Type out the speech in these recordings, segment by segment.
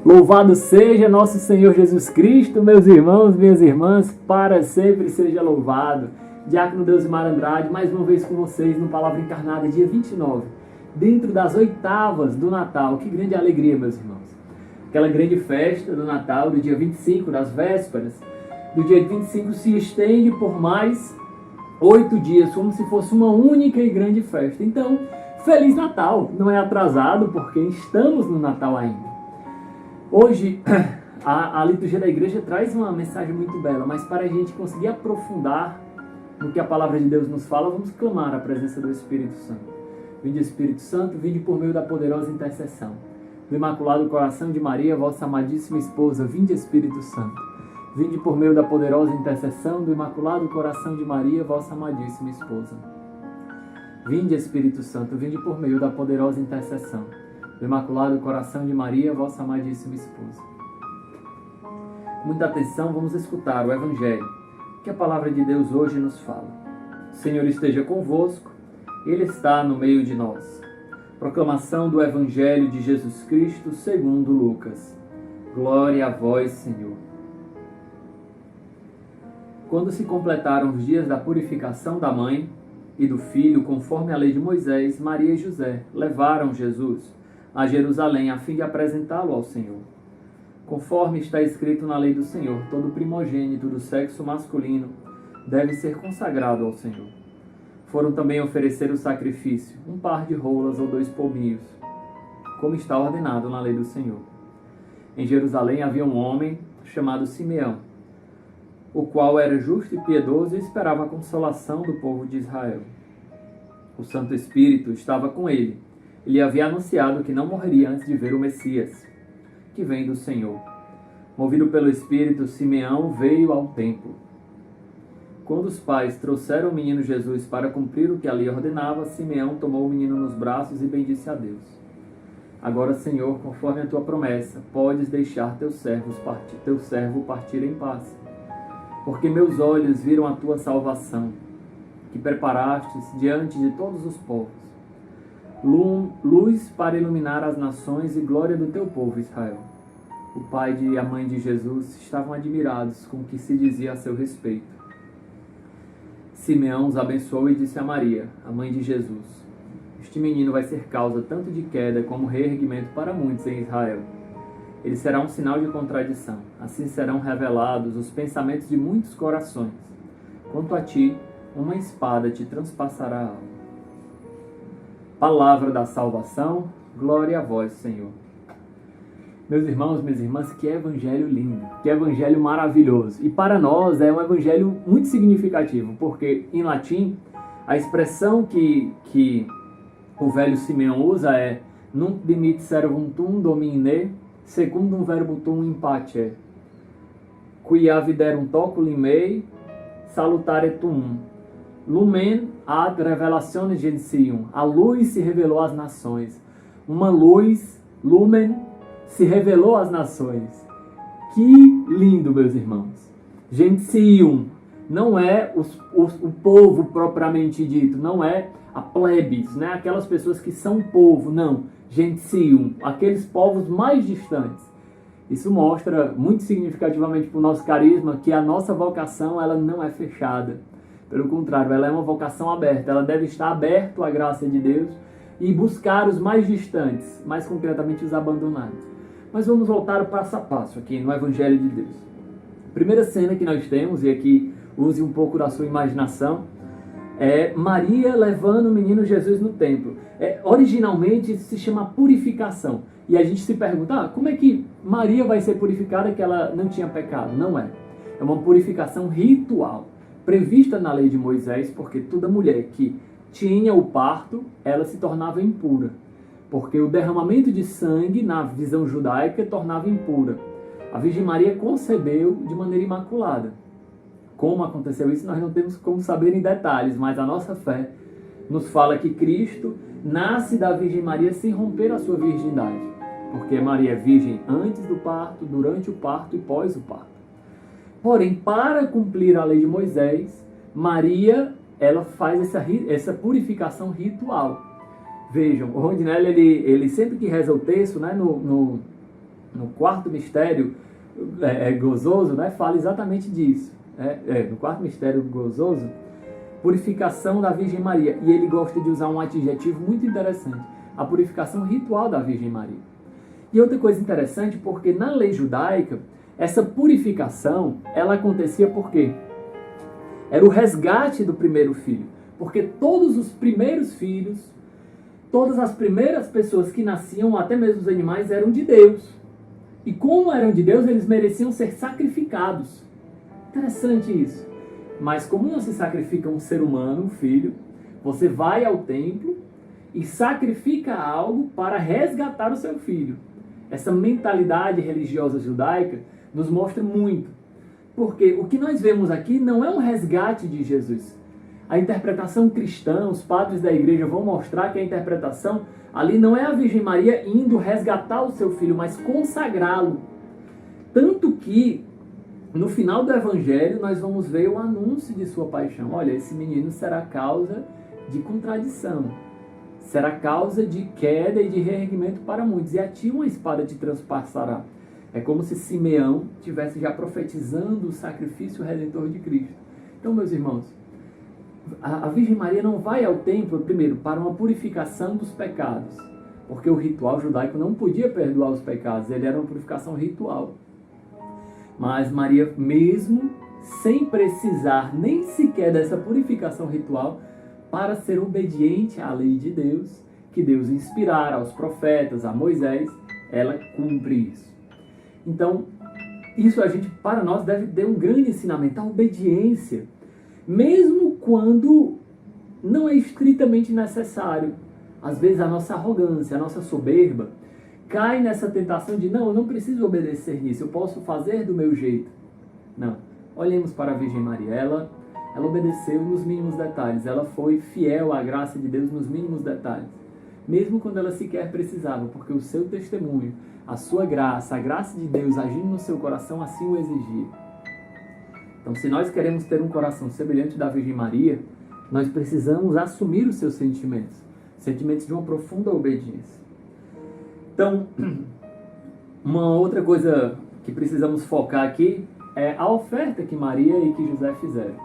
Louvado seja nosso Senhor Jesus Cristo, meus irmãos, minhas irmãs, para sempre seja louvado. Diácono Deusimar Andrade, mais uma vez com vocês no Palavra Encarnada, dia 29, dentro das oitavas do Natal. Que grande alegria, meus irmãos. Aquela grande festa do Natal, do dia 25, das vésperas, do dia 25 se estende por mais 8 dias, como se fosse uma única e grande festa. Então, Feliz Natal! Não é atrasado, porque estamos no Natal ainda. Hoje, a liturgia da igreja traz uma mensagem muito bela, mas para a gente conseguir aprofundar no que a palavra de Deus nos fala, vamos clamar a presença do Espírito Santo. Vinde, Espírito Santo, vinde por meio da poderosa intercessão do Imaculado Coração de Maria, vossa amadíssima esposa. Vinde, Espírito Santo, vinde por meio da poderosa intercessão do Imaculado Coração de Maria, vossa amadíssima esposa. Vinde, Espírito Santo, vinde por meio da poderosa intercessão do Imaculado Coração de Maria, vossa amadíssima esposa. Com muita atenção, vamos escutar o Evangelho que a palavra de Deus hoje nos fala. O Senhor esteja convosco, Ele está no meio de nós. Proclamação do Evangelho de Jesus Cristo segundo Lucas. Glória a vós, Senhor. Quando se completaram os dias da purificação da mãe e do filho, conforme a lei de Moisés, Maria e José levaram Jesus a Jerusalém a fim de apresentá-lo ao Senhor. Conforme está escrito na lei do Senhor, todo primogênito do sexo masculino deve ser consagrado ao Senhor. Foram também oferecer o sacrifício, um par de rolas ou 2 pombinhos, como está ordenado na lei do Senhor. Em Jerusalém havia um homem chamado Simeão, o qual era justo e piedoso e esperava a consolação do povo de Israel. O Santo Espírito estava com ele. Ele havia anunciado que não morreria antes de ver o Messias, que vem do Senhor. Movido pelo Espírito, Simeão veio ao templo. Quando os pais trouxeram o menino Jesus para cumprir o que a lei ordenava, Simeão tomou o menino nos braços e bendisse a Deus. Agora, Senhor, conforme a tua promessa, podes deixar teu servo partir em paz, porque meus olhos viram a tua salvação, que preparastes diante de todos os povos, luz para iluminar as nações e glória do teu povo Israel. O pai e a mãe de Jesus estavam admirados com o que se dizia a seu respeito. Simeão os abençoou e disse a Maria, a mãe de Jesus: este menino vai ser causa tanto de queda como reerguimento para muitos em Israel. Ele será um sinal de contradição. Assim serão revelados os pensamentos de muitos corações. Quanto a ti, uma espada te transpassará a alma. Palavra da salvação, glória a vós, Senhor. Meus irmãos, minhas irmãs, que evangelho lindo, que evangelho maravilhoso. E para nós é um evangelho muito significativo, porque em latim, a expressão que o velho Simeão usa é Nunc dimit servum tuum domine, secundum verbum tuum in pace, quia viderum toculum mei, salutare tuum. Lumen ad revelationes gentium. A luz se revelou às nações. Uma luz, lumen, se revelou às nações. Que lindo, meus irmãos. Gentium não é o povo propriamente dito, não é a plebis, né? Aquelas pessoas que são povo, não. Gentium, aqueles povos mais distantes. Isso mostra muito significativamente para o nosso carisma que a nossa vocação ela não é fechada. Pelo contrário, ela é uma vocação aberta. Ela deve estar aberta à graça de Deus e buscar os mais distantes, mais concretamente os abandonados. Mas vamos voltar o passo a passo aqui no Evangelho de Deus. A primeira cena que nós temos, e aqui use um pouco da sua imaginação, é Maria levando o menino Jesus no templo. Originalmente isso se chama purificação. E a gente se pergunta, como é que Maria vai ser purificada que ela não tinha pecado? Não é. É uma purificação ritual, prevista na lei de Moisés, porque toda mulher que tinha o parto, ela se tornava impura. Porque o derramamento de sangue, na visão judaica, tornava impura. A Virgem Maria concebeu de maneira imaculada. Como aconteceu isso, nós não temos como saber em detalhes, mas a nossa fé nos fala que Cristo nasce da Virgem Maria sem romper a sua virgindade. Porque Maria é virgem antes do parto, durante o parto e pós o parto. Porém, para cumprir a lei de Moisés, Maria ela faz essa purificação ritual. Vejam, o Rondinelli, ele sempre que reza o texto, né, no quarto mistério gozoso, né, fala exatamente disso. No quarto mistério gozoso, purificação da Virgem Maria. E ele gosta de usar um adjetivo muito interessante, a purificação ritual da Virgem Maria. E outra coisa interessante, porque na lei judaica, essa purificação, ela acontecia por quê? Era o resgate do primeiro filho. Porque todos os primeiros filhos, todas as primeiras pessoas que nasciam, até mesmo os animais, eram de Deus. E como eram de Deus, eles mereciam ser sacrificados. Interessante isso. Mas como não se sacrifica um ser humano, um filho, você vai ao templo e sacrifica algo para resgatar o seu filho. Essa mentalidade religiosa judaica nos mostra muito. Porque o que nós vemos aqui não é um resgate de Jesus. A interpretação cristã, os padres da igreja vão mostrar que a interpretação ali não é a Virgem Maria indo resgatar o seu filho, mas consagrá-lo. Tanto que no final do Evangelho nós vamos ver o anúncio de sua paixão. Olha, esse menino será causa de contradição. Será causa de queda e de reerguimento para muitos. E a ti uma espada te transpassará. É como se Simeão estivesse já profetizando o sacrifício redentor de Cristo. Então, meus irmãos, a Virgem Maria não vai ao templo, primeiro, para uma purificação dos pecados. Porque o ritual judaico não podia perdoar os pecados. Ele era uma purificação ritual. Mas Maria, mesmo sem precisar nem sequer dessa purificação ritual, para ser obediente à lei de Deus, que Deus inspirara aos profetas, a Moisés, ela cumpre isso. Então, isso para nós deve ter um grande ensinamento, a obediência, mesmo quando não é estritamente necessário. Às vezes a nossa arrogância, a nossa soberba, cai nessa tentação de, não, eu não preciso obedecer nisso, eu posso fazer do meu jeito. Não. Olhemos para a Virgem Maria. Ela obedeceu nos mínimos detalhes. Ela foi fiel à graça de Deus nos mínimos detalhes. Mesmo quando ela sequer precisava, porque o seu testemunho, a sua graça, a graça de Deus agindo no seu coração, assim o exigia. Então, se nós queremos ter um coração semelhante da Virgem Maria, nós precisamos assumir os seus sentimentos. Sentimentos de uma profunda obediência. Então, uma outra coisa que precisamos focar aqui é a oferta que Maria e que José fizeram.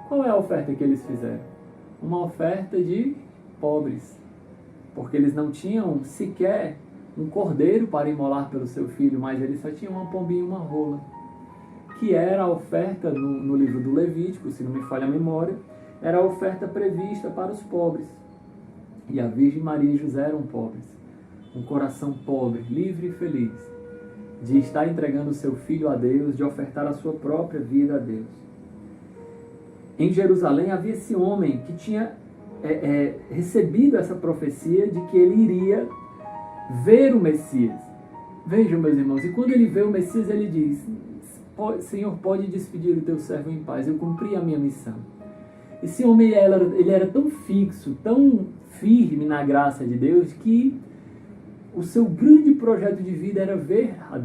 Qual é a oferta que eles fizeram? Uma oferta de pobres. Porque eles não tinham sequer um cordeiro para imolar pelo seu filho, mas eles só tinham uma pombinha e uma rola. Que era a oferta no livro do Levítico, se não me falha a memória, era a oferta prevista para os pobres. E a Virgem Maria e José eram pobres. Um coração pobre, livre e feliz, de estar entregando o seu filho a Deus, de ofertar a sua própria vida a Deus. Em Jerusalém havia esse homem que tinha recebido essa profecia de que ele iria ver o Messias. Vejam, meus irmãos, e quando ele vê o Messias, ele diz, Senhor, pode despedir o teu servo em paz, eu cumpri a minha missão. Esse homem, ele era tão fixo, tão firme na graça de Deus, que o seu grande projeto de vida era ver a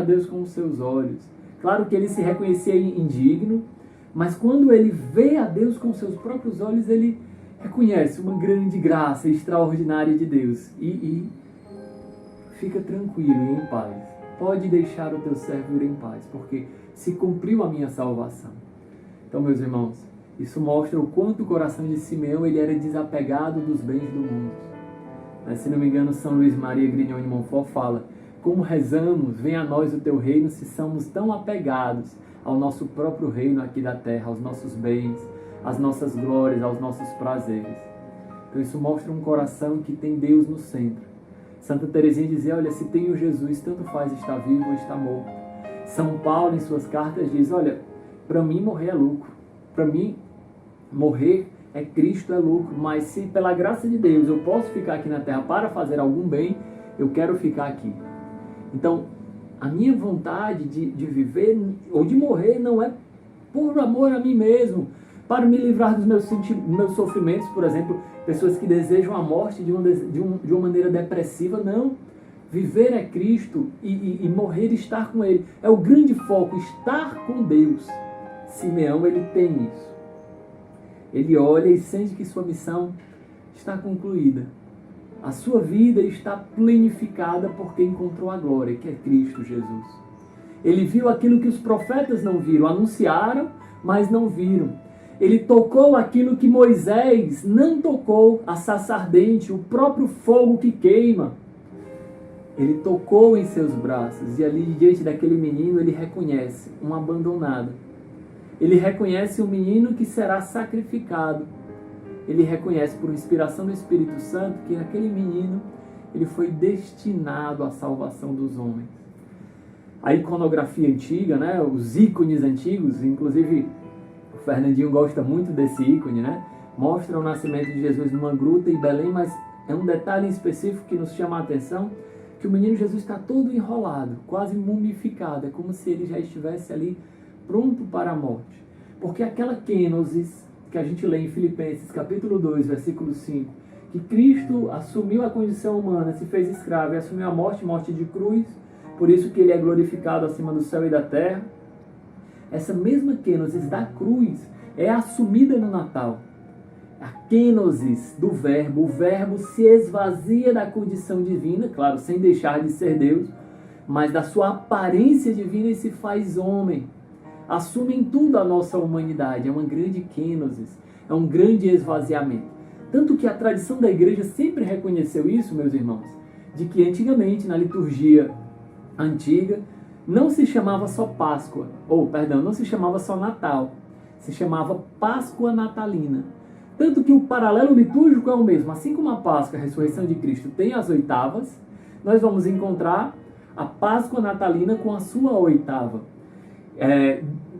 Deus com os seus olhos. Claro que ele se reconhecia indigno, mas quando ele vê a Deus com os seus próprios olhos, ele reconhece uma grande graça extraordinária de Deus e fica tranquilo e em paz. Pode deixar o teu servo ir em paz, porque se cumpriu a minha salvação. Então, meus irmãos, isso mostra o quanto o coração de Simeão ele era desapegado dos bens do mundo. Se não me engano, São Luís Maria Grignion de Montfort fala: como rezamos, venha a nós o teu reino, se somos tão apegados ao nosso próprio reino aqui da terra, aos nossos bens, às nossas glórias, aos nossos prazeres. Então isso mostra um coração que tem Deus no centro. Santa Teresinha dizia, olha, se tenho Jesus, tanto faz estar vivo ou estar morto. São Paulo, em suas cartas, diz, olha, para mim morrer é lucro. Para mim, morrer é Cristo, é lucro. Mas se pela graça de Deus eu posso ficar aqui na terra para fazer algum bem, eu quero ficar aqui. Então, a minha vontade de viver ou de morrer não é por amor a mim mesmo, para me livrar dos meus sofrimentos, por exemplo, pessoas que desejam a morte de uma maneira depressiva, não. Viver é Cristo e morrer e estar com Ele. É o grande foco, estar com Deus. Simeão, ele tem isso. Ele olha e sente que sua missão está concluída. A sua vida está plenificada porque encontrou a glória, que é Cristo Jesus. Ele viu aquilo que os profetas não viram, anunciaram, mas não viram. Ele tocou aquilo que Moisés não tocou, a sarça ardente, o próprio fogo que queima. Ele tocou em seus braços e ali diante daquele menino ele reconhece um abandonado. Ele reconhece um menino que será sacrificado. Ele reconhece por inspiração do Espírito Santo que aquele menino ele foi destinado à salvação dos homens. A iconografia antiga, né, os ícones antigos, inclusive o Fernandinho gosta muito desse ícone, né, mostra o nascimento de Jesus numa gruta em Belém, mas é um detalhe específico que nos chama a atenção, que o menino Jesus está todo enrolado, quase mumificado, é como se ele já estivesse ali pronto para a morte. Porque aquela kenosis que a gente lê em Filipenses capítulo 2, versículo 5, que Cristo assumiu a condição humana, se fez escravo e assumiu a morte de cruz, por isso que ele é glorificado acima do céu e da terra. Essa mesma kenosis da cruz é assumida no Natal. A kenosis do verbo, o verbo se esvazia da condição divina, claro, sem deixar de ser Deus, mas da sua aparência divina e se faz homem. Assume em tudo a nossa humanidade, é uma grande kenosis, é um grande esvaziamento. Tanto que a tradição da igreja sempre reconheceu isso, meus irmãos, de que antigamente, na liturgia antiga, não se chamava só Páscoa, não se chamava só Natal, se chamava Páscoa Natalina. Tanto que o paralelo litúrgico é o mesmo, assim como a Páscoa, a ressurreição de Cristo, tem as oitavas, nós vamos encontrar a Páscoa Natalina com a sua oitava.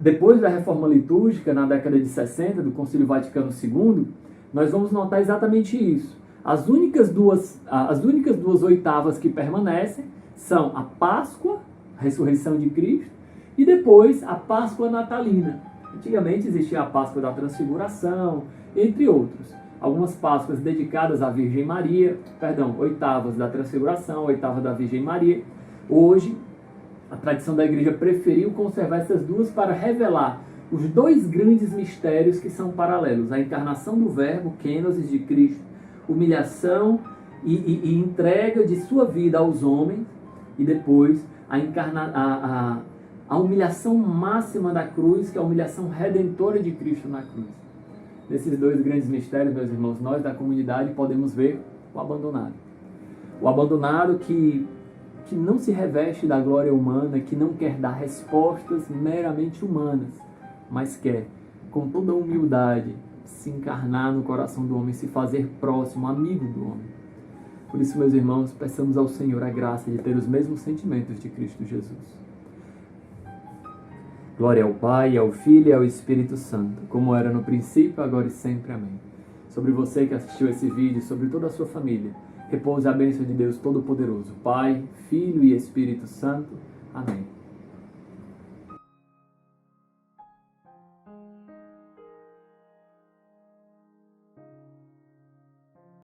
Depois da reforma litúrgica, na década de 60, do Concílio Vaticano II, nós vamos notar exatamente isso. As únicas duas oitavas que permanecem são a Páscoa, a ressurreição de Cristo, e depois a Páscoa Natalina. Antigamente existia a Páscoa da Transfiguração, entre outros. Algumas Páscoas dedicadas à Virgem Maria, oitavas da Transfiguração, oitava da Virgem Maria. Hoje, a tradição da igreja preferiu conservar essas duas para revelar os dois grandes mistérios que são paralelos. A encarnação do verbo, kenosis de Cristo, humilhação e entrega de sua vida aos homens, e depois a humilhação máxima da cruz, que é a humilhação redentora de Cristo na cruz. Nesses dois grandes mistérios, meus irmãos, nós da comunidade podemos ver o abandonado. O abandonado que não se reveste da glória humana, que não quer dar respostas meramente humanas, mas quer, com toda a humildade, se encarnar no coração do homem, se fazer próximo, amigo do homem. Por isso, meus irmãos, peçamos ao Senhor a graça de ter os mesmos sentimentos de Cristo Jesus. Glória ao Pai, ao Filho e ao Espírito Santo, como era no princípio, agora e sempre. Amém. Sobre você que assistiu esse vídeo, sobre toda a sua família, repousa a bênção de Deus Todo-Poderoso, Pai, Filho e Espírito Santo. Amém.